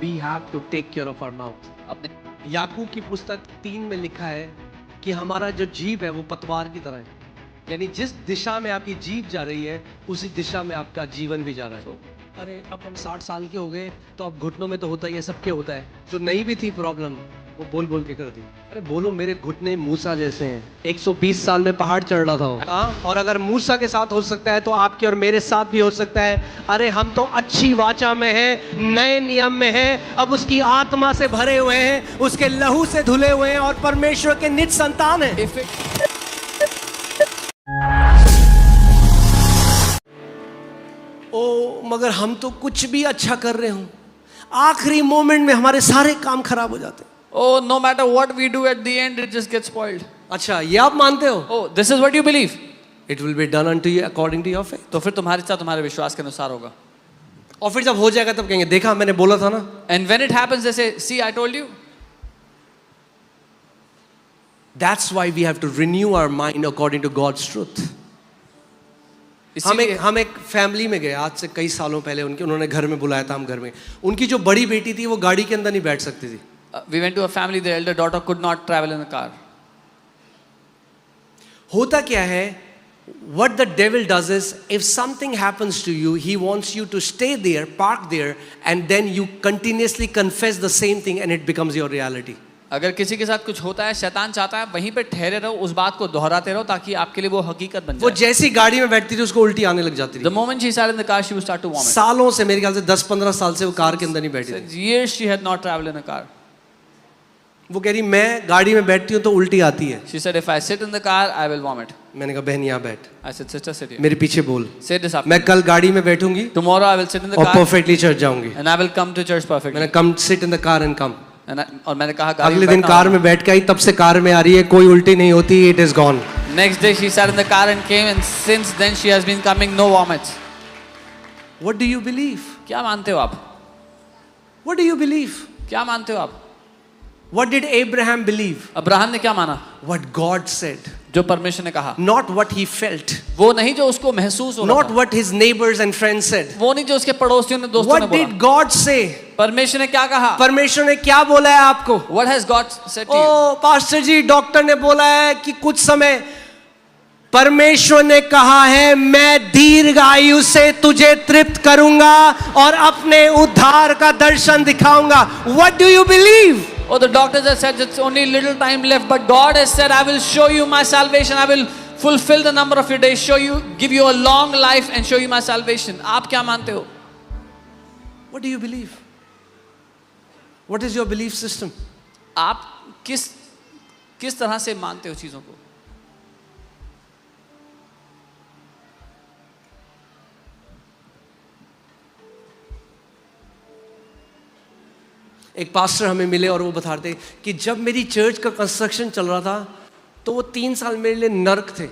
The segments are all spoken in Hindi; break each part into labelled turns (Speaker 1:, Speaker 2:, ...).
Speaker 1: we have to take care of our mouth.
Speaker 2: अपने
Speaker 1: याकूब की पुस्तक 3 में लिखा है कि हमारा जो जीभ है वो पतवार की तरह है, यानी जिस दिशा में आपकी जीभ जा रही है उसी दिशा में आपका जीवन भी जा रहा है. अरे अब हम 60 साल के हो गए तो अब घुटनों में तो होता ही है, सबके होता है. जो नहीं भी थी प्रॉब्लम वो बोल बोल के कर दी. अरे बोलो मेरे घुटने मूसा जैसे हैं, 120 साल में पहाड़ चढ़ रहा था वो. हाँ, और अगर मूसा के साथ हो सकता है तो आपके और मेरे साथ भी हो सकता है. अरे हम तो अच्छी वाचा में हैं, नए नियम में हैं, अब उसकी आत्मा से भरे हुए हैं, उसके लहू से धुले हुए हैं और परमेश्वर के निज संतान हैं. ओ मगर हम तो कुछ भी अच्छा कर रहे हो, आखिरी मोमेंट में हमारे सारे काम खराब हो जाते हैं.
Speaker 2: oh, no matter what we do at the end, it just gets spoiled.
Speaker 1: अच्छा, ये आप मानते हो?
Speaker 2: Oh, this is what you believe.
Speaker 1: It will be done unto you according to your faith.
Speaker 2: तो फिर तुम्हारे साथ तुम्हारे विश्वास के अनुसार होगा.
Speaker 1: और फिर जब हो जाएगा तब कहेंगे देखा मैंने बोला था ना.
Speaker 2: And when it happens, they say, see, I told you.
Speaker 1: That's why we have to renew our mind according to God's truth. हम एक फैमिली में गए आज से कई सालों पहले. उन्होंने घर में बुलाया था, हम घर में. उनकी जो बड़ी बेटी थी वो गाड़ी के अंदर नहीं बैठ सकती थी.
Speaker 2: We went to a family, the elder daughter could not travel in a car.
Speaker 1: होता क्या है, what the devil does is if something happens to you he wants you to stay there, park there, and then you continuously confess the same thing and it becomes your reality.
Speaker 2: अगर किसी के साथ कुछ होता है, शैतान चाहता है वहीं पे ठहरे रहो, उस बात को दोहराते रहो ताकि आपके लिए वो हकीकत बन जाए.
Speaker 1: वो जैसी गाड़ी में बैठती थी उसको उल्टी आने लग जाती थी.
Speaker 2: The moment she sat in the car, she would start to vomit.
Speaker 1: सालों से, मेरे ख्याल से 10-15 साल से वो कार के अंदर नहीं बैठी थी.
Speaker 2: Years she had not traveled in a car.
Speaker 1: वो कह रही मैं गाड़ी में बैठती हूँ तो उल्टी आती है.
Speaker 2: She said, if I sit in the car, I will vomit.
Speaker 1: मैंने कहा बहन यहाँ बैठ.
Speaker 2: I said, sister, sit here.
Speaker 1: मेरे पीछे बोल.
Speaker 2: Say this after.
Speaker 1: मैं कल गाड़ी में बैठूंगी
Speaker 2: Tomorrow I will sit in the
Speaker 1: और
Speaker 2: car
Speaker 1: परफेक्टली चर्च जाऊंगी.
Speaker 2: and I will come to church perfectly.
Speaker 1: मैंने come sit in the car and come.
Speaker 2: और मैंने कहा गाड़ी
Speaker 1: अगले
Speaker 2: में
Speaker 1: दिन
Speaker 2: बैठना
Speaker 1: कार
Speaker 2: होगा.
Speaker 1: में बैठ के आई, तब से कार में आ रही है, कोई उल्टी नहीं होती. It is gone.
Speaker 2: Next day she sat in the car and came, and since then she has been coming, no vomits.
Speaker 1: What do you believe?
Speaker 2: क्या मानते हो आप?
Speaker 1: What do you believe?
Speaker 2: क्या मानते हो आप?
Speaker 1: What did Abraham believe?
Speaker 2: Abraham ने क्या माना?
Speaker 1: What God said.
Speaker 2: जो परमेश्वर ने कहा.
Speaker 1: Not what he felt.
Speaker 2: वो नहीं जो उसको महसूस हो रहा
Speaker 1: नॉट
Speaker 2: था.
Speaker 1: What his neighbours and friends said.
Speaker 2: वो नहीं जो उसके पड़ोसियों ने, दोस्तों ने
Speaker 1: व्हाट
Speaker 2: बोला.
Speaker 1: डिड गॉड से?
Speaker 2: परमेश्वर ने क्या कहा?
Speaker 1: परमेश्वर ने क्या बोला है आपको?
Speaker 2: What has God said to you?
Speaker 1: Oh pastor ji, doctor ने बोला है कि कुछ समय, परमेश्वर ने कहा है मैं दीर्घ आयु से तुझे तृप्त करूंगा और अपने उद्धार का दर्शन दिखाऊंगा. What do you believe?
Speaker 2: Oh, the doctors have said it's only little time left, but God has said, I will show you my salvation. I will fulfill the number of your days, show you, give you a long life and show you my salvation. आप क्या मानते हो?
Speaker 1: What do you believe? What is your belief system?
Speaker 2: आप किस तरह से मानते हो चीजों को?
Speaker 1: एक पास्टर हमें मिले और वो बताते कि जब मेरी चर्च का कंस्ट्रक्शन चल रहा था तो वो 3 साल मेरे लिए नरक थे.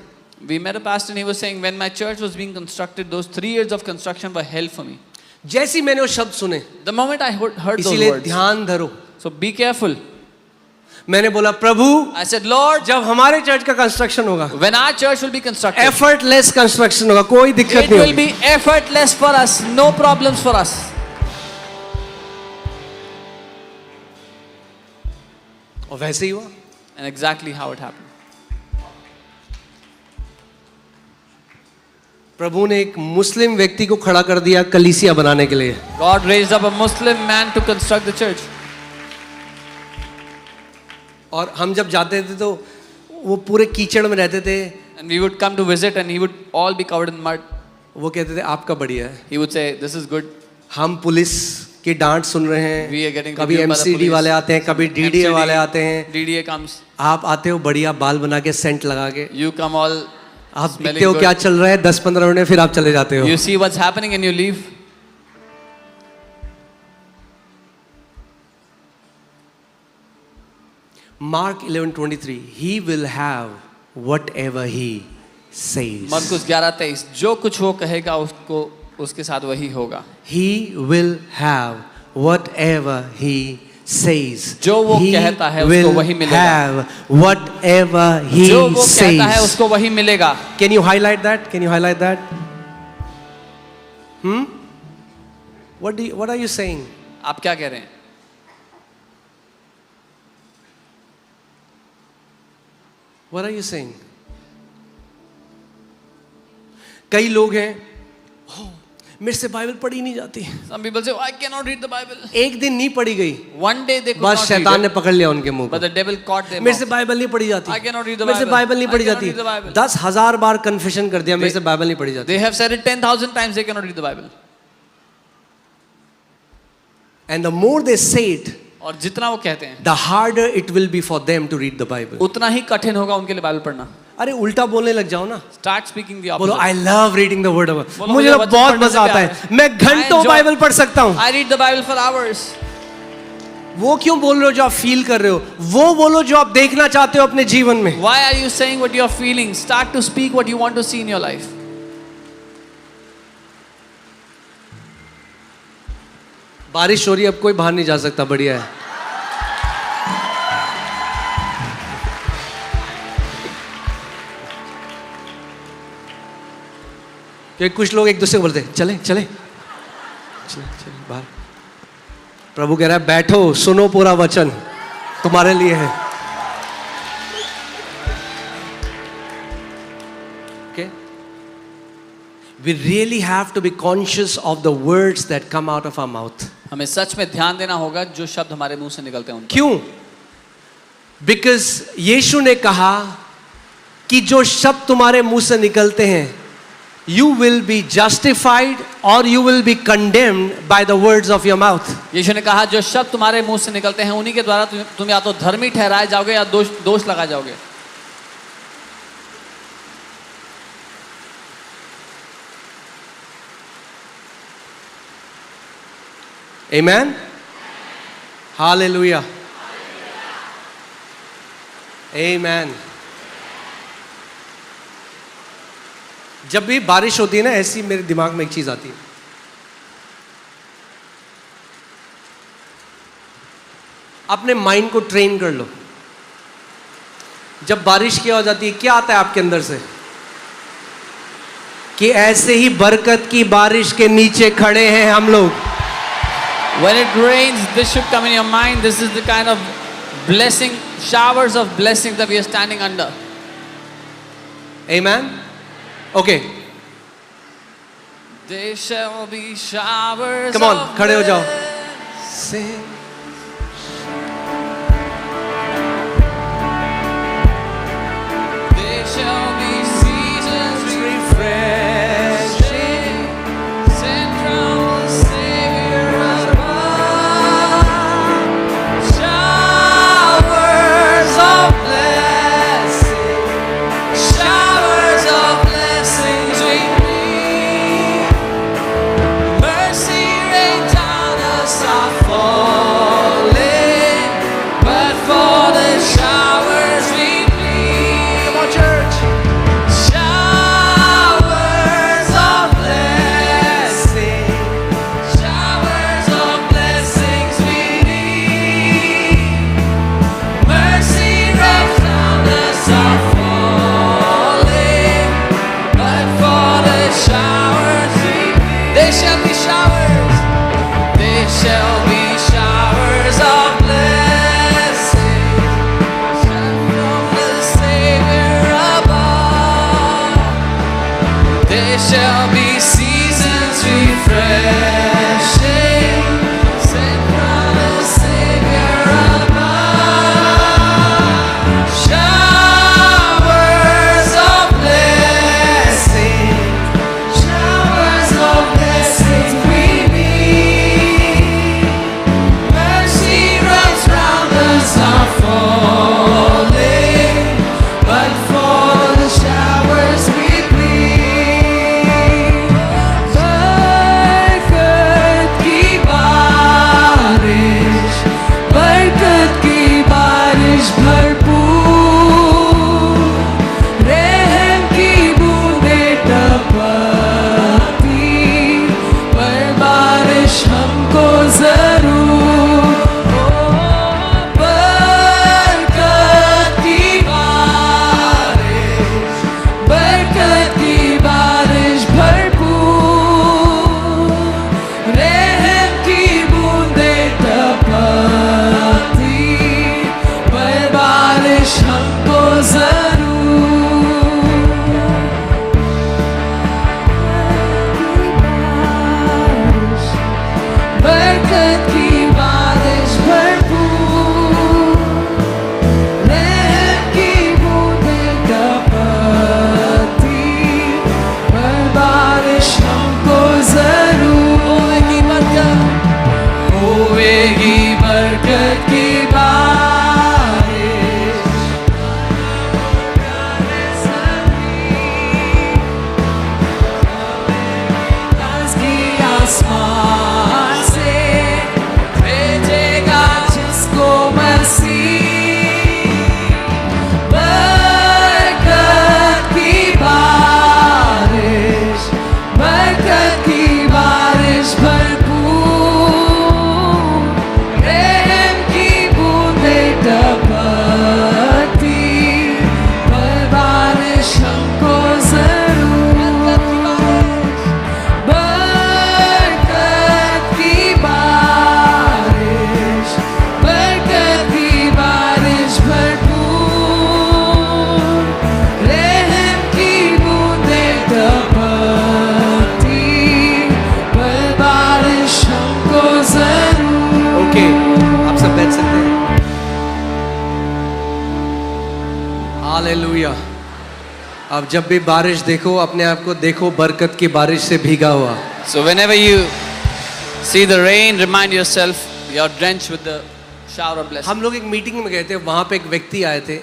Speaker 2: We met a pastor and he was saying, when my church was being constructed, those 3 years of construction were hell for me.
Speaker 1: जैसे मैंने वो शब्द सुने,
Speaker 2: The moment I heard those
Speaker 1: इसीलिए
Speaker 2: words,
Speaker 1: ध्यान धरो.
Speaker 2: so be careful.
Speaker 1: मैंने बोला प्रभु,
Speaker 2: I said, Lord,
Speaker 1: जब हमारे चर्च का कंस्ट्रक्शन होगा,
Speaker 2: when our church will be constructed,
Speaker 1: effortless construction होगा, कोई दिक्कत
Speaker 2: it
Speaker 1: नहीं
Speaker 2: will
Speaker 1: होगी.
Speaker 2: be effortless for us, no problems for us.
Speaker 1: और वैसे ही हुआ.
Speaker 2: And exactly how it happened.
Speaker 1: प्रभु ने एक मुस्लिम व्यक्ति को खड़ा कर दिया कलीसिया बनाने के लिए.
Speaker 2: God raised up a Muslim man to construct the church.
Speaker 1: और हम जब जाते थे तो वो पूरे कीचड़ में रहते थे.
Speaker 2: And we would come to visit and he would all be covered in mud.
Speaker 1: वो कहते थे आपका बढ़िया है.
Speaker 2: He would say, this is good.
Speaker 1: हम पुलिस की डांट सुन रहे
Speaker 2: We are
Speaker 1: हैं,
Speaker 2: getting
Speaker 1: कभी
Speaker 2: rebuked by the
Speaker 1: MCD
Speaker 2: police.
Speaker 1: वाले आते हैं, कभी डीडीए
Speaker 2: MCD,
Speaker 1: वाले आते हैं.
Speaker 2: DDA comes.
Speaker 1: आप आते हो बढ़िया बाल बना के सेंट लगा के,
Speaker 2: You come all
Speaker 1: आप
Speaker 2: smelling
Speaker 1: देखते हो
Speaker 2: good.
Speaker 1: क्या चल रहा है, 10-15 मिनट फिर आप चले जाते हो.
Speaker 2: You see what's happening and you leave.
Speaker 1: Mark 11:23, he will have whatever he says.
Speaker 2: मरकुस 11:23, जो कुछ वो कहेगा उसको उसके साथ वही होगा.
Speaker 1: He will have whatever he says.
Speaker 2: जो वो
Speaker 1: He
Speaker 2: कहता है उसको
Speaker 1: will
Speaker 2: वही मिलेगा.
Speaker 1: have whatever he
Speaker 2: जो वो कहता है
Speaker 1: says.
Speaker 2: उसको वही मिलेगा.
Speaker 1: Can you highlight that? Can you highlight that? What are you saying?
Speaker 2: आप क्या कह रहे हैं?
Speaker 1: What are you saying? कई लोग हैं, "Oh, मेरे से बाइबल पढ़ी नहीं जाती,
Speaker 2: Some people say, I cannot read the Bible.
Speaker 1: एक दिन नहीं पढ़ी गई,
Speaker 2: One day they could
Speaker 1: बस
Speaker 2: not
Speaker 1: शैतान
Speaker 2: read
Speaker 1: ने
Speaker 2: it,
Speaker 1: पकड़ लिया उनके मुंह
Speaker 2: but
Speaker 1: को,
Speaker 2: the devil caught them.
Speaker 1: मेरे से
Speaker 2: out.
Speaker 1: बाइबल नहीं पढ़ी जाती,
Speaker 2: I cannot read the
Speaker 1: मेरे से
Speaker 2: Bible.
Speaker 1: बाइबल नहीं
Speaker 2: I
Speaker 1: पढ़ी
Speaker 2: cannot
Speaker 1: जाती,
Speaker 2: read the Bible.
Speaker 1: 10,000 bar confession कर दिया, मेरे से बाइबल नहीं पढ़ी जाती.
Speaker 2: They have said it 10,000 times, they cannot read the Bible.
Speaker 1: And the more they say it,
Speaker 2: और जितना वो कहते हैं,
Speaker 1: the harder it will be for them to read the Bible.
Speaker 2: उतना ही कठिन होगा उनके लिए बाइबल पढ़ना.
Speaker 1: अरे उल्टा बोलने लग जाओ ना,
Speaker 2: Start speaking the
Speaker 1: बोलो
Speaker 2: opposite.
Speaker 1: I love reading the word of God.
Speaker 2: बोलो,
Speaker 1: मुझे
Speaker 2: मुझे
Speaker 1: तो
Speaker 2: वचन
Speaker 1: बहुत
Speaker 2: पढ़ने
Speaker 1: मजा
Speaker 2: से
Speaker 1: आता
Speaker 2: प्यार
Speaker 1: है, मैं घंटों
Speaker 2: enjoy-
Speaker 1: बाइबल पढ़ सकता हूँ.
Speaker 2: I read the Bible for hours.
Speaker 1: वो क्यों बोल रहे हो जो आप फील कर रहे हो, वो बोलो जो आप देखना चाहते हो अपने जीवन में.
Speaker 2: Why are you saying what you are feeling? Start to speak what you want to see in your life.
Speaker 1: बारिश हो रही है, अब कोई बाहर नहीं जा सकता, बढ़िया है. क्योंकि कुछ लोग एक दूसरे को बोलते हैं, चले चले चले चले बाहर. प्रभु कह रहा है बैठो, सुनो पूरा वचन तुम्हारे लिए है. Okay? We really have to be conscious of the words that come out of our mouth.
Speaker 2: हमें सच में ध्यान देना होगा जो शब्द हमारे मुंह से निकलते हैं उन पर.
Speaker 1: क्यों? Because यीशु ने कहा कि जो शब्द तुम्हारे मुंह से निकलते हैं, you will be justified or you will be condemned by the words of your mouth.
Speaker 2: यीशु ने कहा जो शब्द तुम्हारे मुंह से निकलते हैं उन्हीं के द्वारा तुम या तो धर्मी ठहराए जाओगे या दोष लगाए जाओगे.
Speaker 1: Amen. Hallelujah. Amen. जब भी बारिश होती है ना, ऐसी मेरे दिमाग में एक चीज आती है. अपने माइंड को ट्रेन कर लो. जब बारिश की आवाज आती है, क्या आता है आपके अंदर से? कि ऐसे ही बरकत की बारिश के नीचे खड़े हैं हम लोग.
Speaker 2: When it rains, this should come in your mind. This is the kind of blessing, showers of blessing that we are standing under.
Speaker 1: Amen. Okay.
Speaker 2: There shall be showers.
Speaker 1: Come on,
Speaker 2: of
Speaker 1: खड़े हो जाओ.
Speaker 2: blessing. There shall be seasons refreshing, sent from the Savior above. Showers of blessing, showers of blessings we need. Mercy rain down us our fall. हुएगी बरकत की बारिश, की आसमान से भेजेगा जिसको मसीह, बरकत की बारिश भरपूर, रहम की बूंदें टपकती, पर बारिश हमको जरूर, बरकत की बारिश भरपूर, रहम की बूंदें टपकती, पर बारिश हमको जरूर।
Speaker 1: ओके, आप सब बैठ सकते हैं। हालेलुया। अब जब भी बारिश देखो, अपने आप को देखो बरकत की बारिश से भीगा हुआ।
Speaker 2: So whenever you see the rain, remind yourself you're drenched with the shower of blessing.
Speaker 1: हम लोग एक मीटिंग में गए थे, वहां पे एक व्यक्ति आए थे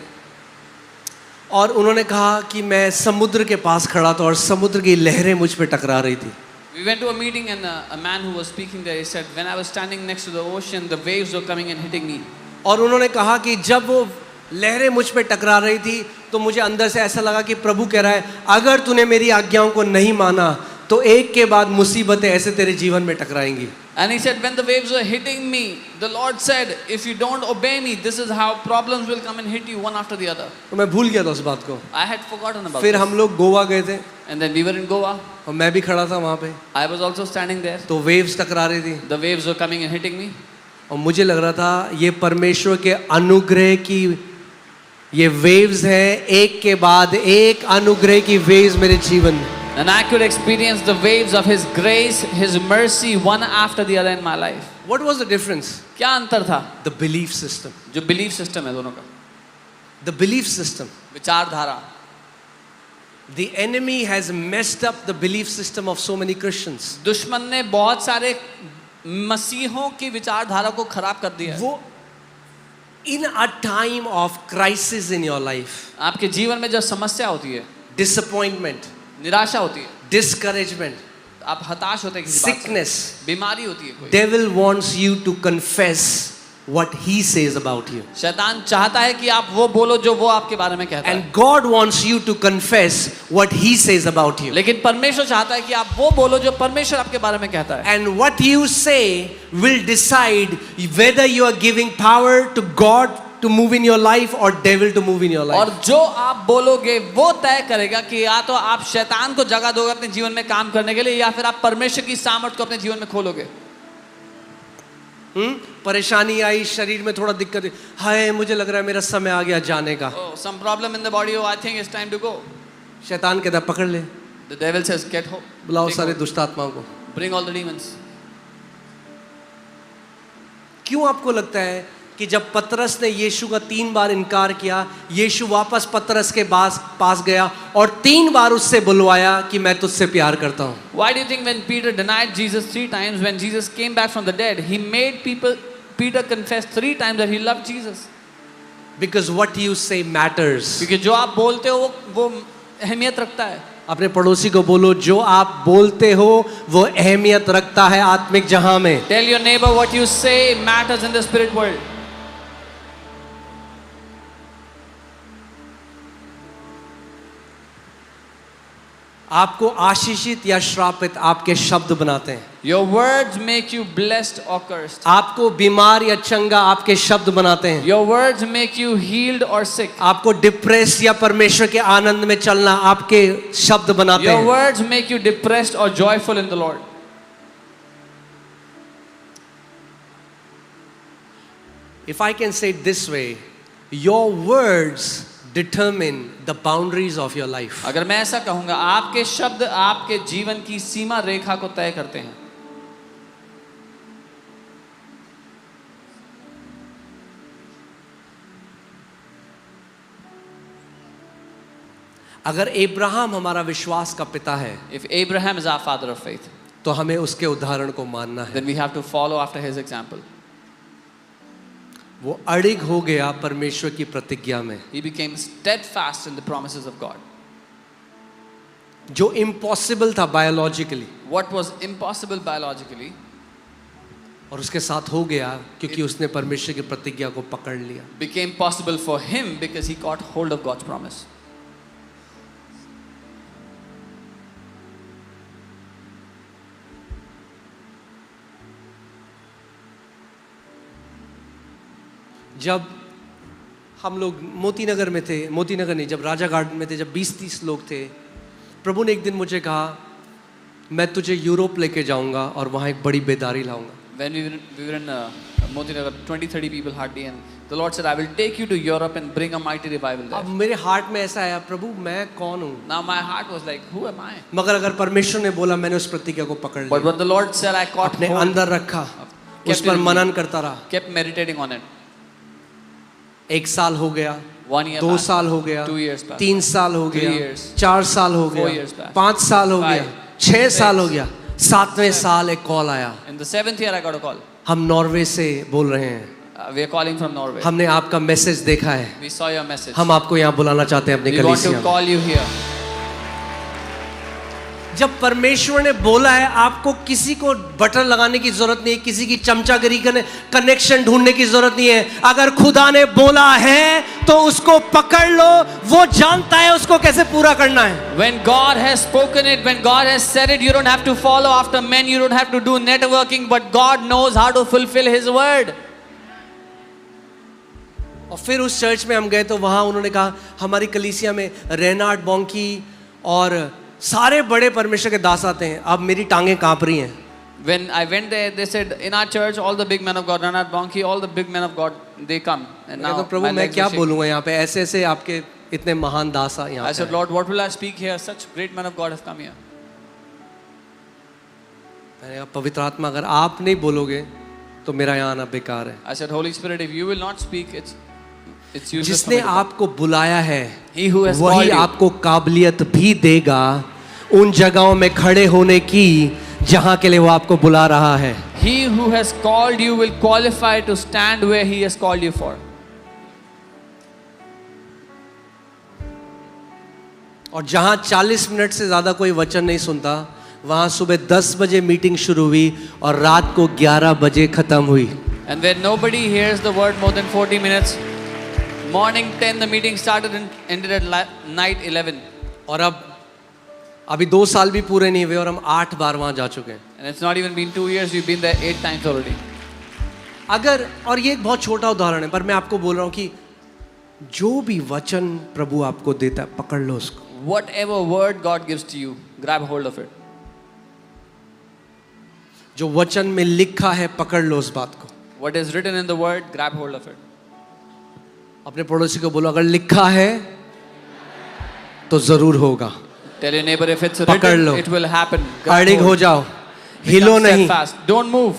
Speaker 1: और उन्होंने कहा कि मैं समुद्र के पास खड़ा था और समुद्र की लहरें मुझ पे टकरा रही थी।
Speaker 2: We went to a meeting and a man who was speaking there, he said, when I was standing next to the ocean, the waves were coming and hitting me.
Speaker 1: और उन्होंने कहा कि जब वो लहरें मुझ पे टकरा रही थी तो मुझे अंदर से ऐसा लगा कि प्रभु कह रहा है, अगर तूने मेरी आज्ञाओं को नहीं माना तो एक के बाद मुसीबतें ऐसे तेरे जीवन में टकराएंगी।
Speaker 2: And he said, when the waves were hitting me, the Lord said, if you don't obey me, this is how problems will come and hit you one after the other.
Speaker 1: तो मैं भूल गया था उस बात को।
Speaker 2: I had forgotten about
Speaker 1: फिर
Speaker 2: this.
Speaker 1: हम लोग गोवा गए थे
Speaker 2: And then we were in Goa.
Speaker 1: और मैं भी खड़ा था वहाँ पे,
Speaker 2: I was also standing there.
Speaker 1: तो वेव्स टकरा रही थी
Speaker 2: The waves were coming and hitting me.
Speaker 1: और मुझे लग रहा था ये परमेश्वर के अनुग्रह की ये वेव्स हैं, एक के बाद एक अनुग्रह की वेव्स मेरे जीवन में।
Speaker 2: And I could experience the waves of His grace, His mercy, one after the other in my life.
Speaker 1: What was the difference?
Speaker 2: क्या अंतर था?
Speaker 1: The belief system.
Speaker 2: जो belief system है दोनों का,
Speaker 1: The belief system.
Speaker 2: विचारधारा।
Speaker 1: The enemy has messed up the belief system of so many Christians.
Speaker 2: दुश्मन ने बहुत सारे मसीहों की विचारधारा को खराब कर दिया है।
Speaker 1: वो in a time of crisis in your life,
Speaker 2: आपके जीवन में जब समस्या होती है,
Speaker 1: disappointment,
Speaker 2: निराशा होती है,
Speaker 1: discouragement,
Speaker 2: आप हताश होते हैं किसी बात से,
Speaker 1: sickness,
Speaker 2: बीमारी होती है कोई,
Speaker 1: devil wants you to confess what he says about you.
Speaker 2: शैतान चाहता है कि आप वो बोलो जो वो आपके बारे में कहता है,
Speaker 1: And God wants you to confess what he says about you.
Speaker 2: लेकिन परमेश्वर चाहता है कि आप वो बोलो जो परमेश्वर आपके बारे में कहता है।
Speaker 1: And what you say will decide whether you are giving power to God to move in your life or devil to move in your life.
Speaker 2: और जो आप बोलोगे वो तय करेगा कि या तो आप शैतान को जगह दोगे अपने जीवन में काम करने के लिए, या फिर आप परमेश्वर की सामर्थ को अपने जीवन में खोलोगे।
Speaker 1: परेशानी आई, शरीर में थोड़ा दिक्कत हुई, हाय मुझे लग रहा है मेरा समय आ गया जाने का।
Speaker 2: Oh, some problem in the body. Oh, I think it's time to go.
Speaker 1: शैतान कहता है पकड़ ले,
Speaker 2: The devil says, get home.
Speaker 1: बुलाओ
Speaker 2: Take
Speaker 1: सारे
Speaker 2: hold.
Speaker 1: दुष्ट आत्माओं को।
Speaker 2: Bring all the demons.
Speaker 1: क्यों आपको लगता है कि जब पतरस ने यीशु का 3 बार इनकार किया, यीशु वापस पतरस के पास गया और 3 बार उससे बुलवाया कि मैं तुझसे प्यार करता हूं?
Speaker 2: Why do you think when Peter denied Jesus 3 times, when Jesus came back from the dead, he made Peter confess 3 times that he loved Jesus?
Speaker 1: Because what you say matters.
Speaker 2: क्योंकि जो आप बोलते हो वो अहमियत रखता है।
Speaker 1: अपने पड़ोसी को बोलो, जो आप बोलते हो वो अहमियत रखता है आत्मिक जहां में।
Speaker 2: Tell your neighbor what you say matters in the spirit world.
Speaker 1: आपको आशीषित या श्रापित आपके शब्द बनाते हैं।
Speaker 2: Your words make you blessed or cursed.
Speaker 1: आपको बीमार या चंगा आपके शब्द बनाते हैं।
Speaker 2: Your words make you healed or sick.
Speaker 1: आपको डिप्रेस या परमेश्वर के आनंद में चलना आपके शब्द बनाते
Speaker 2: Your
Speaker 1: हैं।
Speaker 2: words make you depressed or joyful in the Lord.
Speaker 1: If I can say it this way, your words determine the boundaries of your life.
Speaker 2: अगर मैं ऐसा कहूंगा, आपके शब्द आपके जीवन की सीमा रेखा को तय करते हैं।
Speaker 1: अगर अब्राहम हमारा विश्वास का पिता है,
Speaker 2: If Abraham is our father of faith,
Speaker 1: तो हमें उसके उदाहरण को मानना है।
Speaker 2: then we have to follow after his example.
Speaker 1: वो अड़िग हो गया परमेश्वर की प्रतिज्ञा में।
Speaker 2: He became steadfast in the promises of God.
Speaker 1: जो इम्पॉसिबल था biologically,
Speaker 2: What was impossible biologically
Speaker 1: और उसके साथ हो गया क्योंकि उसने परमेश्वर की प्रतिज्ञा को पकड़ लिया।
Speaker 2: became possible for him because he caught hold of God's promise.
Speaker 1: जब हम लोग मोती नगर में थे, मोती नगर नहीं, जब राजा गार्डन में थे, जब 20-30 लोग थे, प्रभु ने एक दिन मुझे कहा मैं तुझे यूरोप लेके जाऊंगा और वहाँ एक बड़ी बेदारी लाऊंगा।
Speaker 2: When we were in Moti Nagar, 20-30 people hardly, and the Lord said, I will take you to Europe and bring a mighty revival there.
Speaker 1: अब मेरे हार्ट में ऐसा आया, प्रभु मैं कौन हूँ?
Speaker 2: Now my heart was like, who am I?
Speaker 1: मगर अगर परमेश्वर ने बोला, मैंने उस प्रतिज्ञा को पकड़
Speaker 2: But
Speaker 1: लिया,
Speaker 2: when the Lord said, I caught
Speaker 1: अपने
Speaker 2: hold,
Speaker 1: अंदर रखा, उस पर मनन करता रहा।
Speaker 2: kept meditating on it.
Speaker 1: 1 साल हो गया,
Speaker 2: 1 year
Speaker 1: 2
Speaker 2: passed,
Speaker 1: साल हो गया,
Speaker 2: 2 years passed,
Speaker 1: 3 साल हो
Speaker 2: 3
Speaker 1: गया,
Speaker 2: years,
Speaker 1: 4 साल हो
Speaker 2: 4
Speaker 1: गया,
Speaker 2: years passed,
Speaker 1: 5 साल हो गया,
Speaker 2: 5,
Speaker 1: 6 साल हो
Speaker 2: 6,
Speaker 1: गया, 7वें साल एक कॉल आया।
Speaker 2: In the 7th year, I got a call.
Speaker 1: हम नॉर्वे से बोल रहे हैं,
Speaker 2: We are calling from Norway.
Speaker 1: हमने आपका मैसेज देखा है,
Speaker 2: We saw your message.
Speaker 1: हम आपको यहाँ बुलाना चाहते हैं अपनी
Speaker 2: We want
Speaker 1: कलीसिया
Speaker 2: to
Speaker 1: में।
Speaker 2: call you here.
Speaker 1: जब परमेश्वर ने बोला है, आपको किसी को बटन लगाने की जरूरत नहीं है, किसी की चमचागिरी करने, कनेक्शन ढूंढने की जरूरत नहीं है। अगर खुदा ने बोला है तो उसको पकड़ लो, वो जानता है उसको कैसे पूरा करना है।
Speaker 2: When God has spoken it, when God has said it, you don't have to follow after men, you don't have to do networking, but God knows how to fulfill His word.
Speaker 1: और फिर उस चर्च में हम गए तो वहां उन्होंने कहा, हमारी कलीसिया में रेनार्ड बॉन्की और सारे बड़े परमेश्वर के दास आते हैं। अब मेरी टांगें कांप रही हैं।
Speaker 2: When I went there, they said, in our church, all the big men of God, Ranat Bonki, all the big men of God, they come. And
Speaker 1: मैं
Speaker 2: now,
Speaker 1: तो प्रभु
Speaker 2: my
Speaker 1: मैं
Speaker 2: legs
Speaker 1: क्या
Speaker 2: are shaking.
Speaker 1: बोलूँगा यहाँ पे, ऐसे ऐसे आपके इतने महान दास यहाँ
Speaker 2: I said,
Speaker 1: पे।
Speaker 2: Lord, what will I speak here? Such great men of God have come here.
Speaker 1: मैंने कहा, पवित्र आत्मा अगर आप नहीं बोलोगे तो मेरा यहाँ आना बेकार है।
Speaker 2: I said, Holy Spirit, if you will not speak, it's useless.
Speaker 1: जिसने
Speaker 2: for me to come.
Speaker 1: आपको बुलाया है
Speaker 2: He who has
Speaker 1: वही
Speaker 2: called you,
Speaker 1: आपको काबिलियत भी देगा उन जगहों में खड़े होने की जहां के लिए वो आपको बुला रहा है।
Speaker 2: He who has called you will qualify to stand where He has called you for.
Speaker 1: और जहां 40 मिनट से ज्यादा कोई वचन नहीं सुनता, वहां सुबह 10 बजे मीटिंग शुरू हुई और रात को 11 बजे खत्म हुई।
Speaker 2: And where nobody hears the word more than 40 minutes, morning 10 the meeting started and ended at night 11.
Speaker 1: और अब अभी 2 साल भी पूरे नहीं हुए और हम 8 बार वहां जा चुके हैं।
Speaker 2: And it's not even been 2 years, we've been there 8 times already.
Speaker 1: अगर, और ये एक बहुत छोटा उदाहरण है, पर मैं आपको बोल रहा हूं कि जो भी वचन प्रभु आपको देता है पकड़ लो उसको।
Speaker 2: Whatever word God gives to you, grab hold of it.
Speaker 1: जो वचन में लिखा है पकड़ लो उस बात को।
Speaker 2: What is written in the word, grab hold of it.
Speaker 1: अपने पड़ोसी को बोलो, अगर लिखा है तो जरूर होगा।
Speaker 2: Tell your neighbor, if it's
Speaker 1: पकड़
Speaker 2: written,
Speaker 1: low.
Speaker 2: it will happen. Grab
Speaker 1: अड़िग हो
Speaker 2: hold.
Speaker 1: जाओ,
Speaker 2: Become
Speaker 1: हिलो नहीं।
Speaker 2: steadfast. Don't move.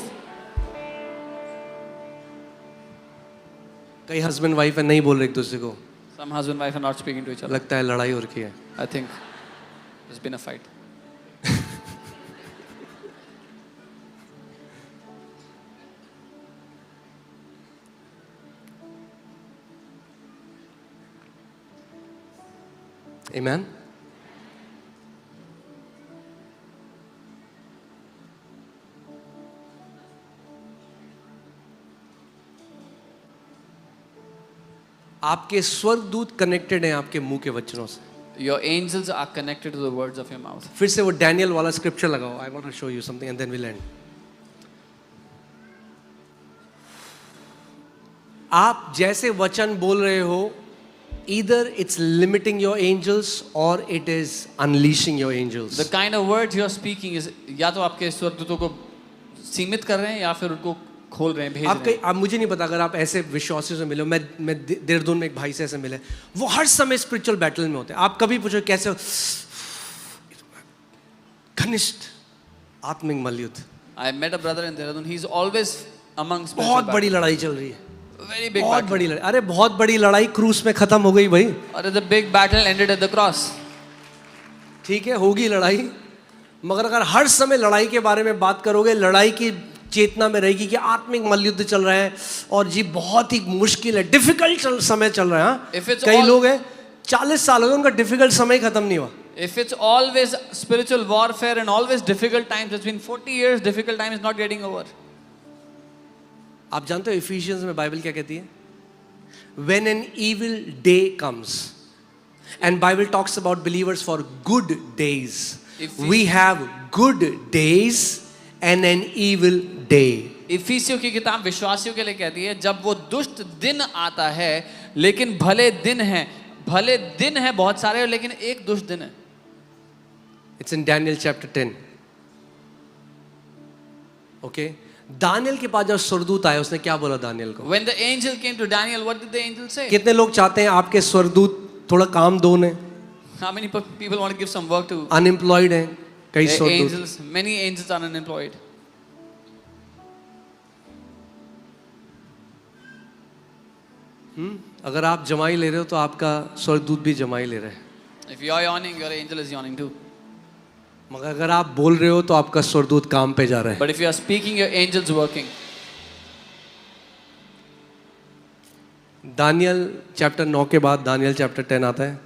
Speaker 1: कई हस्बैंड वाइफ है नहीं बोल रहे एक दूसरे को,
Speaker 2: Some husband and wife are not speaking to each other.
Speaker 1: लगता है लड़ाई हो रखी है।
Speaker 2: I think there's been a fight.
Speaker 1: Amen. आपके स्वर्गदूत कनेक्टेड हैं आपके मुंह के वचनों से।
Speaker 2: Your angels are connected to the words of your mouth.
Speaker 1: फिर से वो डैनियल वाला स्क्रिप्चर लगाओ। I want to show you something and then will end. आप जैसे वचन बोल रहे हो, either it's limiting your angels or it is unleashing your angels.
Speaker 2: The kind of words you are speaking is या तो आपके स्वर्गदूतों को सीमित कर रहे हैं या फिर उनको खोल रहे हैं, भेज रहे हैं.
Speaker 1: आप मुझे नहीं पता, अगर आप ऐसे विश्वासियों से मिले, मैं देहरादून में एक भाई से ऐसे मिले, वो हर समय स्पिरिचुअल बैटल में होते हैं. आप कभी पूछो कैसे हो, घनिष्ठ आत्मिक मल्लयुद्ध.
Speaker 2: I met a brother in Dehradun. He's always among spiritual
Speaker 1: बहुत बड़ी
Speaker 2: battle.
Speaker 1: लड़ाई चल रही है,
Speaker 2: Very big
Speaker 1: बहुत
Speaker 2: battle.
Speaker 1: बड़ी लड़ाई. अरे बहुत बड़ी लड़ाई क्रूस में खत्म हो गई भाई.
Speaker 2: और the big battle ended at the cross.
Speaker 1: ठीक है, होगी लड़ाई, मगर अगर हर समय लड़ाई के बारे में बात करोगे, लड़ाई की चेतना में रहेगी कि आत्मिक मल्लयुद्ध चल रहा है और जी बहुत ही मुश्किल है, डिफिकल्ट समय चल रहा है।
Speaker 2: If it's
Speaker 1: कई
Speaker 2: all-
Speaker 1: लोग हैं 40 साल हो गए उनका डिफिकल्ट समय खत्म नहीं हुआ।
Speaker 2: If it's always spiritual warfare and always difficult times, it's been 40 years, difficult time is not getting over.
Speaker 1: आप जानते हो इफिशियंस में बाइबल क्या कहती है? When an evil day comes, and Bible talks about believers for good days. We have good days and an evil day.
Speaker 2: इफिसियों की किताब विश्वासियों के लिए कहती है जब वो दुष्ट दिन आता है, लेकिन भले दिन है बहुत सारे, लेकिन एक दुष्ट दिन है।
Speaker 1: It's in Daniel chapter 10. Okay? Daniel के पास जब स्वर्गदूत आया उसने क्या बोला दानियल को?
Speaker 2: When the angel came to Daniel, what did the angel say?
Speaker 1: कितने लोग चाहते हैं आपके स्वर्गदूत थोड़ा काम दो ने?
Speaker 2: How many people want to give some work to
Speaker 1: unemployed हैं कई
Speaker 2: the
Speaker 1: स्वर्गदूत।
Speaker 2: angels? Many angels are unemployed.
Speaker 1: अगर आप जमाई ले रहे हो तो आपका स्वर्गदूत भी जमाई ले रहा है।
Speaker 2: If you are yawning, your angel is yawning too.
Speaker 1: मगर अगर आप बोल रहे हो तो आपका स्वर्गदूत काम पे जा रहा है।
Speaker 2: But if you are speaking, your angel's working.
Speaker 1: Daniel chapter 9 के बाद दानियल चैप्टर 10 आता है।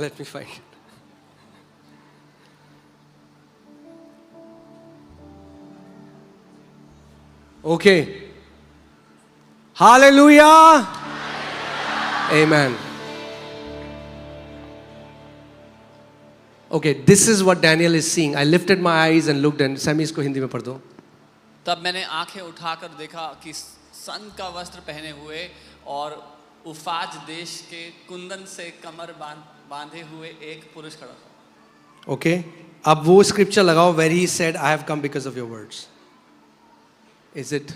Speaker 1: Let me find. Okay, hallelujah, amen. Okay, this is what Daniel is seeing. I lifted my eyes and looked, and Sammy इसको हिंदी में पढ़ दो।
Speaker 2: तब मैंने आंखें उठाकर देखा कि सन का वस्त्र पहने हुए और उफाज देश के कुंदन से कमर बांधे हुए एक पुरुष खड़ा था।
Speaker 1: ओके, अब वो स्क्रिप्चर लगाओ where he said I have come because of your words. Is it?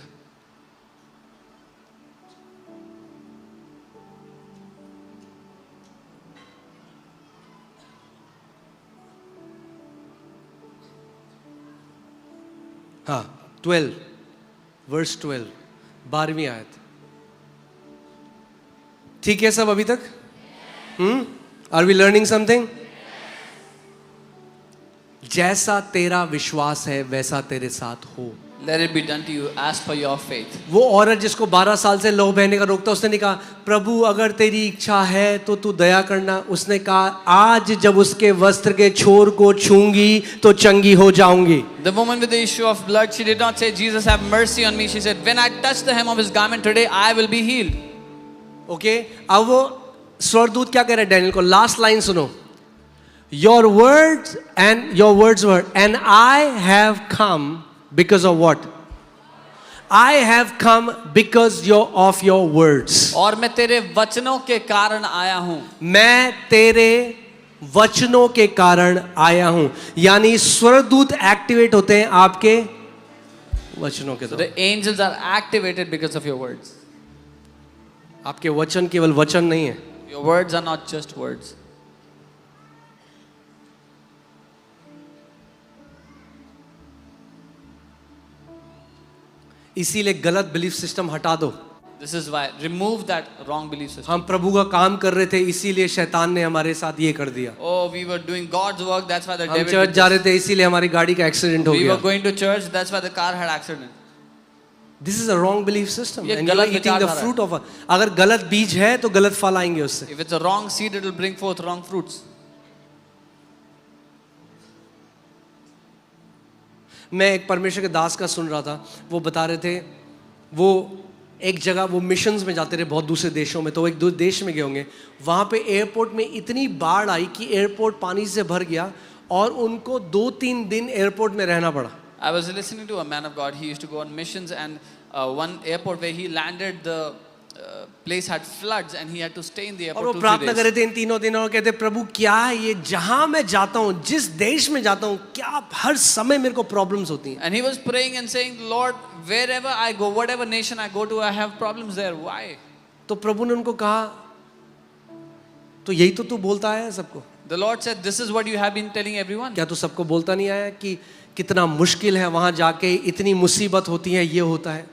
Speaker 1: हाँ, 12 वर्स 12, 12वीं आयत। ठीक है सब अभी तक? Are we learning something? जैसा तेरा विश्वास है वैसा तेरे साथ हो।
Speaker 2: Let it be done to you as per your faith.
Speaker 1: वो औरत जिसको 12 साल से लहू बहने का रोकता, उसने नहीं कहा प्रभु अगर तेरी इच्छा है तो तू दया करना। उसने कहा आज जब उसके वस्त्र के छोर को छूंगी तो चंगी हो जाऊंगी।
Speaker 2: The woman with the issue of blood, she did not say, Jesus have mercy on me. She said, when I touch the hem of his garment today, I will be healed.
Speaker 1: Okay, अब वो स्वर्गदूत क्या कह रहे हैं डैनियल को? लास्ट लाइन सुनो। Your words and your words were, and I have come because of what? I have come because of your words.
Speaker 2: और मैं तेरे वचनों के कारण आया हूं।
Speaker 1: मैं तेरे वचनों के कारण आया हूं। यानी स्वर्गदूत एक्टिवेट होते हैं आपके वचनों के
Speaker 2: So
Speaker 1: द्वारा।
Speaker 2: the angels are activated because of your words.
Speaker 1: आपके वचन केवल वचन नहीं है।
Speaker 2: Your words are not just words.
Speaker 1: इसीलिए गलत बिलीफ सिस्टम हटा दो।
Speaker 2: This is why remove that wrong belief system.
Speaker 1: हम प्रभु का काम कर रहे थे, इसीलिए शैतान ने हमारे साथ ये कर दिया।
Speaker 2: Oh, we were doing God's work, that's why the
Speaker 1: हम
Speaker 2: devil
Speaker 1: चर्च
Speaker 2: did
Speaker 1: जा
Speaker 2: this.
Speaker 1: रहे थे, इसीलिए हमारी गाड़ी का एक्सीडेंट हो
Speaker 2: We
Speaker 1: गया।
Speaker 2: were going to church, that's why the car had accident.
Speaker 1: This is a wrong belief system
Speaker 2: ये
Speaker 1: एंड यू आर
Speaker 2: गलत
Speaker 1: ईटिंग द
Speaker 2: विचारधारा है।
Speaker 1: Fruit of. अगर गलत बीज है तो गलत फल आएंगे उससे।
Speaker 2: If it's a wrong seed, it will bring forth wrong fruits.
Speaker 1: मैं एक परमेश्वर के दास का सुन रहा था, वो बता रहे थे वो एक जगह वो मिशंस में जाते रहे बहुत दूसरे देशों में, तो एक दो देश में गए होंगे, वहाँ पे एयरपोर्ट में इतनी बाढ़ आई कि एयरपोर्ट पानी से भर गया और उनको 2-3 दिन एयरपोर्ट में रहना पड़ा।
Speaker 2: I was listening to a man of God. He used to go on missions, and one airport where he landed, the place had floods, and he had to stay in the
Speaker 1: और
Speaker 2: airport
Speaker 1: वो
Speaker 2: 2-3
Speaker 1: प्रार्थना कर
Speaker 2: days.
Speaker 1: रहे थे इन 3 दिनों और कहते प्रभु क्या है ये, जहाँ मैं जाता हूँ, जिस देश में जाता हूँ, क्या हर समय मेरे को प्रॉब्लम्स होती हैं।
Speaker 2: And he was praying and saying, Lord, wherever I go, whatever nation I go to, I have problems there. Why?
Speaker 1: तो प्रभु ने उनको कहा तो यही तो तू बोलता है सबको।
Speaker 2: The Lord said, this is what you have been telling everyone.
Speaker 1: क्या तू सबको बोलता नहीं आया कि कितना मुश्किल है वहां जाके, इतनी मुसीबत होती है, ये होता है।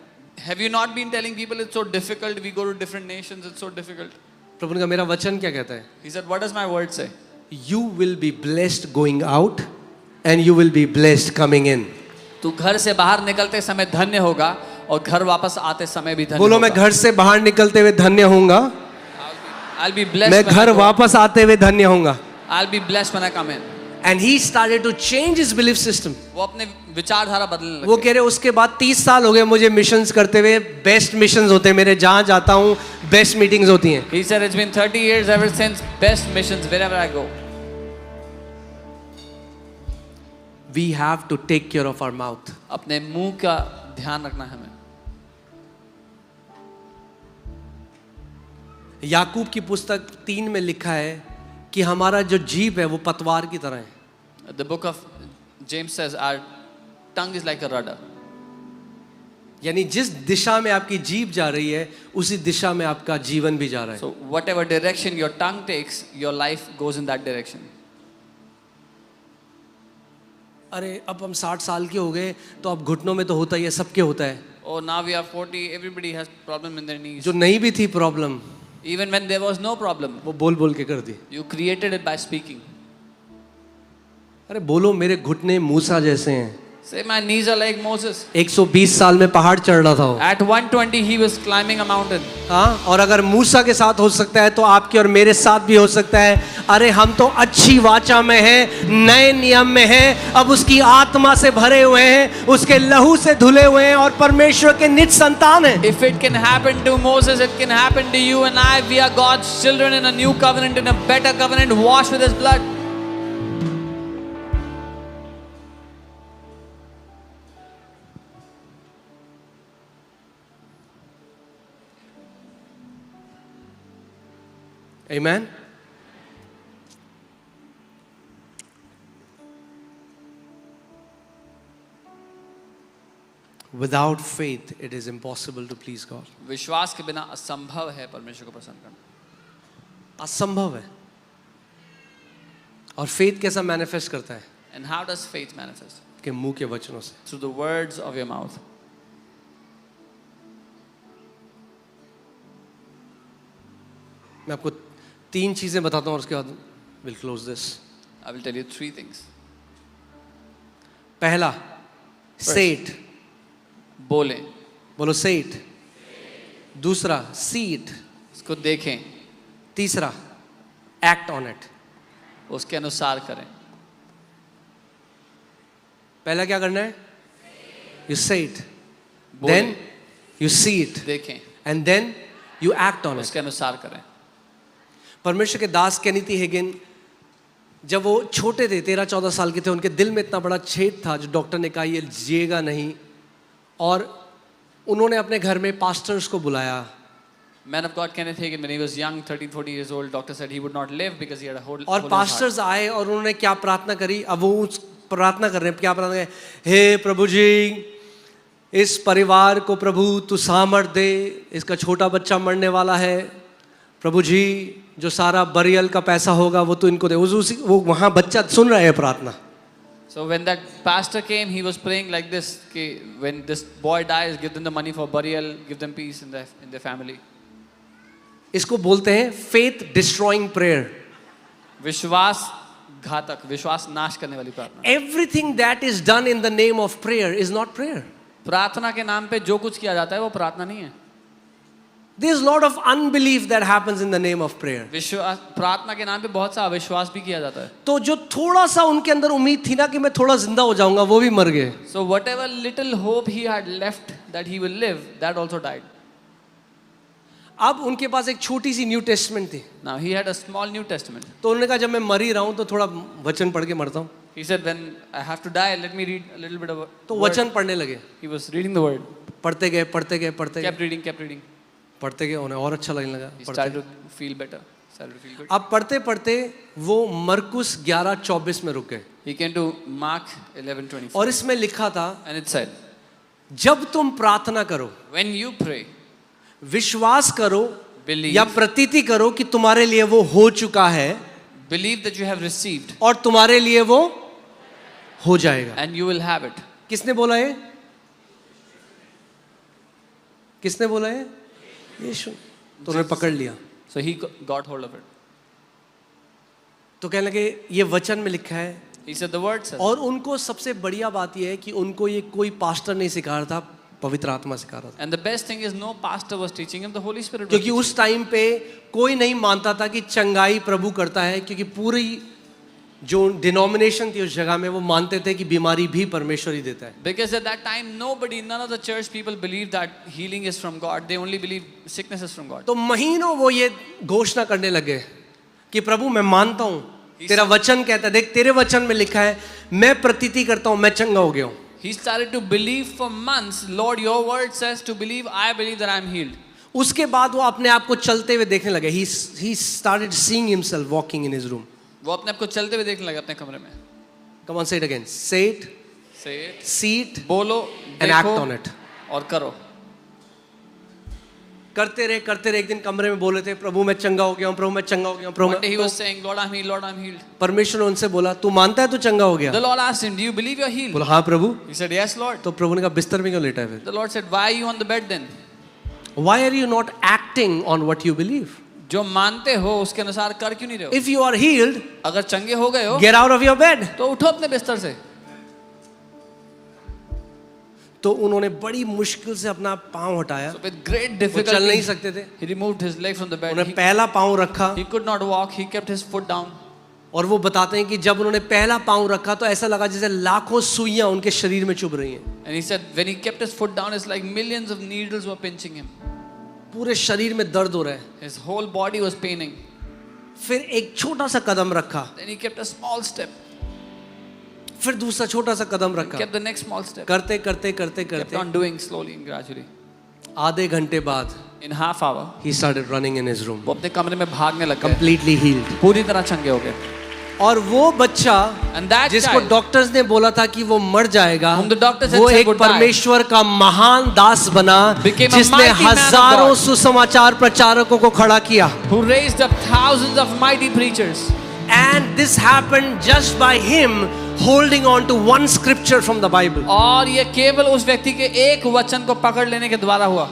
Speaker 2: Have you not been telling people it's so difficult? We go to different nations, it's so difficult.
Speaker 1: प्रभु ने कहा मेरा वचन क्या कहता है?
Speaker 2: He said, what does my word say?
Speaker 1: You will be blessed going out and you will be blessed coming in.
Speaker 2: तू घर से बाहर निकलते समय धन्य होगा और घर वापस आते समय भी धन्य
Speaker 1: बोलो
Speaker 2: होगा।
Speaker 1: मैं घर से बाहर निकलते हुए धन्य होऊंगा,
Speaker 2: I'll be blessed
Speaker 1: मैं
Speaker 2: when I
Speaker 1: घर
Speaker 2: go.
Speaker 1: वापस आते हुए धन्य होऊंगा.
Speaker 2: I'll be blessed when I come in.
Speaker 1: And he started to change his belief system.
Speaker 2: वो अपने विचारधारा बदलने
Speaker 1: वो
Speaker 2: लगे।
Speaker 1: कह रहे उसके बाद 30 साल हो गए मुझे मिशंस करते हुए, बेस्ट मिशंस होते हैं मेरे, जहां जाता हूं बेस्ट मीटिंग्स होती हैं.
Speaker 2: He said it's been 30 years ever since best missions wherever I go.
Speaker 1: We have to take care of our mouth.
Speaker 2: अपने मुंह का ध्यान रखना है हमें।
Speaker 1: याकूब की पुस्तक 3 में लिखा है कि हमारा जो जीभ है वो पतवार की तरह है.
Speaker 2: The book of James says our tongue is like a rudder.
Speaker 1: यानी जिस दिशा में आपकी जीभ जा रही है उसी दिशा में आपका जीवन भी जा रहा है.
Speaker 2: So whatever direction your tongue takes, your life goes in that direction.
Speaker 1: अरे अब हम 60 साल के हो गए तो अब घुटनों में तो होता ही है, सबके होता है.
Speaker 2: Oh, now we are 40, everybody has problem in their knees.
Speaker 1: जो नहीं भी थी problem
Speaker 2: Even when there was no problem,
Speaker 1: वो बोल बोल के कर दी.
Speaker 2: you created it by speaking.
Speaker 1: अरे बोलो मेरे घुटने मूसा जैसे हैं.
Speaker 2: Say my knees are like Moses.
Speaker 1: 120 साल में पहाड़ चढ़ रहा था वो.
Speaker 2: At 120 he was climbing a mountain.
Speaker 1: हाँ, और अगर मूसा के साथ हो सकता है तो आपके और मेरे साथ भी हो सकता है. अरे हम तो अच्छी वाचा में हैं, नए नियम में हैं, अब उसकी आत्मा से भरे हुए हैं, उसके लहू से धुले हुए हैं और परमेश्वर के निज संतान हैं.
Speaker 2: If it can happen to Moses, it can happen to you and I. We are God's children in a new covenant, in a better covenant, washed with his blood.
Speaker 1: Amen. Without faith, it is impossible to please God.
Speaker 2: विश्वास के बिना असंभव है परमेश्वर को प्रसन्न करना.
Speaker 1: असंभव है. और फेथ कैसा मैनिफेस्ट करता है?
Speaker 2: And how does faith manifest?
Speaker 1: कि मुंह के वचनों से.
Speaker 2: Through the words of your mouth.
Speaker 1: मैं आपको 3 चीजें बताता हूं और उसके बाद will close this.
Speaker 2: I will tell you 3 things.
Speaker 1: पहला, say it.
Speaker 2: बोले,
Speaker 1: बोलो say it. दूसरा, see it.
Speaker 2: उसको देखें,
Speaker 1: तीसरा, act on it.
Speaker 2: उसके अनुसार करें.
Speaker 1: पहला क्या करना है? You say it.
Speaker 2: बोले,
Speaker 1: Then you see it.
Speaker 2: देखें,
Speaker 1: And then you act on it.
Speaker 2: उसके अनुसार करें.
Speaker 1: परमेश्वर के दास केनीथी हेगिन जब वो छोटे थे, 13-14 साल के थे, उनके दिल में इतना बड़ा छेद था जो डॉक्टर ने कहा ये जिएगा नहीं, और उन्होंने अपने घर में पास्टर्स को बुलाया.
Speaker 2: Man of God Kenneth Hagin, when he was young, 13-14 years old, doctor said he would not live because he had a whole.
Speaker 1: और पास्टर्स आए और उन्होंने क्या प्रार्थना करी. अब वो प्रार्थना कर रहे हैं, क्या प्रार्थना करें? हे प्रभु जी, इस परिवार को प्रभु तू सामर्थ दे, इसका छोटा बच्चा मरने वाला है, प्रभु जी जो सारा बरियल का पैसा होगा वो तो इनको दे. वो वहाँ बच्चा सुन रहा है प्रार्थना.
Speaker 2: So when that pastor came, he was praying like this: कि when this boy dies, give them the money for burial, give them peace in their family.
Speaker 1: इसको बोलते हैं फेथ डिस्ट्रॉइंग प्रेयर.
Speaker 2: विश्वास घातक, विश्वास नाश करने वाली प्रार्थना.
Speaker 1: Everything that is done in the name of prayer is not prayer.
Speaker 2: प्रार्थना के नाम पे जो कुछ किया जाता है वो प्रार्थना नहीं है.
Speaker 1: There is a lot of unbelief that happens in the name of prayer.
Speaker 2: विश्वास, प्रार्थना के नाम पे बहुत सा अविश्वास भी किया जाता है.
Speaker 1: तो जो थोड़ा सा उनके अंदर उम्मीद थी ना कि मैं थोड़ा जिंदा हो जाऊंगा, वो भी मर गए.
Speaker 2: So whatever little hope he had left that he will live, that also died.
Speaker 1: अब उनके पास एक छोटी सी न्यू टेस्टमेंट थी.
Speaker 2: Now he had a small New Testament.
Speaker 1: तो उन्होंने कहा जब मैं मर ही रहा हूं तो थोड़ा वचन पढ़ के मरता हूं.
Speaker 2: He said when I have to die, let me read a little bit of.
Speaker 1: तो
Speaker 2: word.
Speaker 1: वचन पढ़ने लगे.
Speaker 2: He was reading the word.
Speaker 1: पढ़ते गए पढ़ते गए पढ़ते
Speaker 2: Kept
Speaker 1: गए
Speaker 2: reading, kept reading.
Speaker 1: पढ़ते गए, उन्हें और अच्छा लगने लगा.
Speaker 2: He
Speaker 1: पढ़ते
Speaker 2: started
Speaker 1: गए.
Speaker 2: to feel better. Started to feel good.
Speaker 1: अब पढ़ते पढ़ते वो मरकुस 11:24 में रुक गए.
Speaker 2: He came to Mark 11:24.
Speaker 1: और इसमें लिखा था
Speaker 2: And it said,
Speaker 1: जब तुम प्रार्थना करो,
Speaker 2: when you pray,
Speaker 1: विश्वास करो
Speaker 2: believe,
Speaker 1: या प्रतीति करो कि तुम्हारे लिए वो हो चुका है
Speaker 2: believe that you have received,
Speaker 1: और तुम्हारे लिए वो हो जाएगा.
Speaker 2: and you will have it.
Speaker 1: किसने बोला है? किसने बोला है? यीशु. तो उन्होंने पकड़ लिया.
Speaker 2: So he got hold of it.
Speaker 1: तो कहने लगे ये वचन में लिखा है,
Speaker 2: He said, the word says.
Speaker 1: और उनको सबसे बढ़िया बात यह है कि उनको ये कोई पास्टर नहीं सिखा रहा था, पवित्र आत्मा सिखा रहा था।
Speaker 2: And the best thing is no pastor was teaching him, the Holy Spirit was
Speaker 1: क्योंकि
Speaker 2: teaching.
Speaker 1: उस टाइम पे कोई नहीं मानता था कि चंगाई प्रभु करता है, क्योंकि पूरी जो डिनोमिनेशन थी उस जगह में वो मानते थे कि बीमारी भी परमेश्वर ही देता है।
Speaker 2: Because at that time none of the church people believed that healing is from God. They only believed sickness is from God.
Speaker 1: तो महीनों वो ये घोषणा करने लगे कि प्रभु मैं मानता हूँ, तेरा वचन कहता है, देख तेरे वचन में लिखा है, मैं प्रतीति करता हूँ मैं चंगा हो गया हूँ।
Speaker 2: He started to believe for months, Lord, your word says to believe, I believe that I am healed.
Speaker 1: उसके बाद वो अपने आप को चलते हुए देखने लगे। He started seeing himself walking in his room.
Speaker 2: वो अपने आप को चलते हुए देखने लगे अपने कमरे में।
Speaker 1: Come on, say it again. Say it,
Speaker 2: Say it,
Speaker 1: see it,
Speaker 2: बोलो,
Speaker 1: and act
Speaker 2: देखो
Speaker 1: on it.
Speaker 2: और करो।
Speaker 1: करते रहे। एक दिन कमरे में बोले थे, प्रभु मैं चंगा हो गया हूँ, प्रभु मैं चंगा हो गया हूँ, प्रभु
Speaker 2: One day he
Speaker 1: मैं।
Speaker 2: was saying, Lord, I'm healed, Lord, I'm healed.
Speaker 1: परमेश्वर ने उनसे बोला, तू मानता है तू चंगा हो गया?
Speaker 2: The Lord asked him, do you believe you're healed?
Speaker 1: बोला हाँ प्रभु।
Speaker 2: He said, yes, Lord.
Speaker 1: तो प्रभु ने कहा बिस्तर में क्यों लेटा है फिर?
Speaker 2: The Lord said, why are you on the bed then?
Speaker 1: Why are you not acting on what you believe?
Speaker 2: जो मानते हो उसके अनुसार कर क्यों नहीं रहे हो?
Speaker 1: If you are healed,
Speaker 2: अगर चंगे हो गए हो
Speaker 1: get out of your bed.
Speaker 2: तो उठो अपने बिस्तर से।
Speaker 1: तो उन्होंने बड़ी मुश्किल से अपना पांव हटाया,
Speaker 2: So with great
Speaker 1: वो चल नहीं
Speaker 2: difficulty
Speaker 1: सकते थे,
Speaker 2: he removed his leg from the bed.
Speaker 1: उन्होंने पहला पांव रखा,
Speaker 2: He could not walk. He kept his foot down.
Speaker 1: और वो बताते हैं कि जब उन्होंने पहला पांव रखा तो ऐसा लगा जैसे लाखों सुइयां उनके शरीर में चुभ रही हैं।
Speaker 2: And he said when he kept his foot down, it's like millions of needles were pinching him.
Speaker 1: पूरे शरीर में दर्द हो रहा है।
Speaker 2: His whole body was paining.
Speaker 1: फिर एक छोटा सा कदम रखा,
Speaker 2: Then he kept a small step.
Speaker 1: फिर दूसरा छोटा सा कदम रखा,
Speaker 2: Kept the next small step.
Speaker 1: करते करते करते
Speaker 2: Kept
Speaker 1: करते
Speaker 2: on doing slowly and gradually.
Speaker 1: आधे घंटे बाद
Speaker 2: In half hour,
Speaker 1: he started running in his room,
Speaker 2: वो अपने कमरे में भागने लग गए,
Speaker 1: completely healed.
Speaker 2: पूरी तरह चंगे हो गए।
Speaker 1: और वो बच्चा
Speaker 2: And that
Speaker 1: जिसको
Speaker 2: child,
Speaker 1: डॉक्टर्स ने बोला था कि वो मर जाएगा,
Speaker 2: whom the doctors had
Speaker 1: वो
Speaker 2: said
Speaker 1: एक
Speaker 2: would die,
Speaker 1: परमेश्वर का महान दास बना,
Speaker 2: became a
Speaker 1: जिसने
Speaker 2: mighty man of
Speaker 1: हजारों
Speaker 2: God,
Speaker 1: सुसमाचार प्रचारकों को खड़ा किया।
Speaker 2: who raised up thousands of mighty preachers.
Speaker 1: And this happened just by him holding on to one scripture from the Bible.
Speaker 2: और ये केवल उस व्यक्ति के एक वचन को पकड़ लेने के द्वारा हुआ।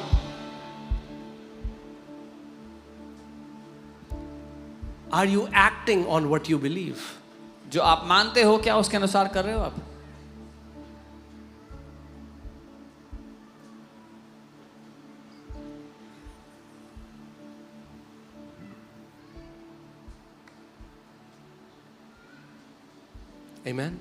Speaker 1: Are you acting on what you believe?
Speaker 2: जो आप मानते हो क्या उसके अनुसार कर रहे हो आप?
Speaker 1: Amen.